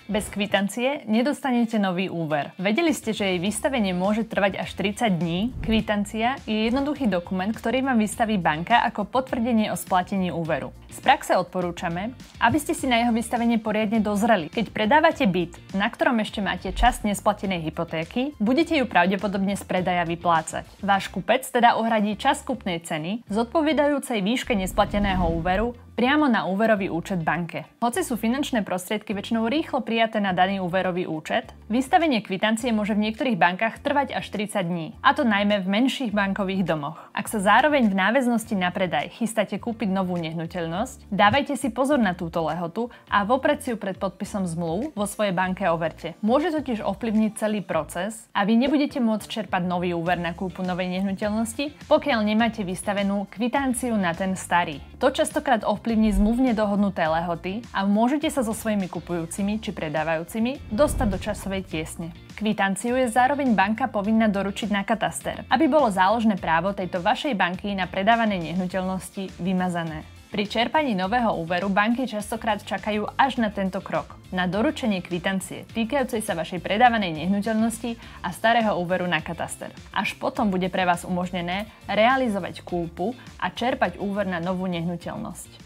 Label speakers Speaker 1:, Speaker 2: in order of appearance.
Speaker 1: Bez kvitancie nedostanete nový úver. Vedeli ste, že jej vystavenie môže trvať až 30 dní? Kvitancia je jednoduchý dokument, ktorý vám vystaví banka ako potvrdenie o splatení úveru. Z praxe odporúčame, aby ste si na jeho vystavenie poriadne dozreli. Keď predávate byt, na ktorom ešte máte časť nesplatenej hypotéky, budete ju pravdepodobne z predaja vyplácať. Váš kupec teda uhradí časť kúpnej ceny zodpovedajúcej výške nesplateného úveru priamo na úverový účet banke. Hoci sú finančné prostriedky väčšinou rýchlo prijaté na daný úverový účet, vystavenie kvitancie môže v niektorých bankách trvať až 30 dní, a to najmä v menších bankových domoch. Ak sa zároveň v náväznosti na predaj chystáte kúpiť novú nehnuteľnosť, dávajte si pozor na túto lehotu a vopred si ju pred podpisom zmluv vo svojej banke overte. Môže totiž ovplyvniť celý proces a vy nebudete môcť čerpať nový úver na kúpu novej nehnuteľnosti, pokiaľ nemáte vystavenú kvitanciu na ten starý. To častokrát ovplyvní zmluvne dohodnuté lehoty a môžete sa so svojimi kupujúcimi či predávajúcimi dostať do časovej tiesne. Kvitanciu je zároveň banka povinná doručiť na kataster, aby bolo záložné právo tejto vašej banky na predávanej nehnuteľnosti vymazané. Pri čerpaní nového úveru banky častokrát čakajú až na tento krok, na doručenie kvitancie týkajúcej sa vašej predávanej nehnuteľnosti a starého úveru na kataster. Až potom bude pre vás umožnené realizovať kúpu a čerpať úver na novú nehnuteľnosť.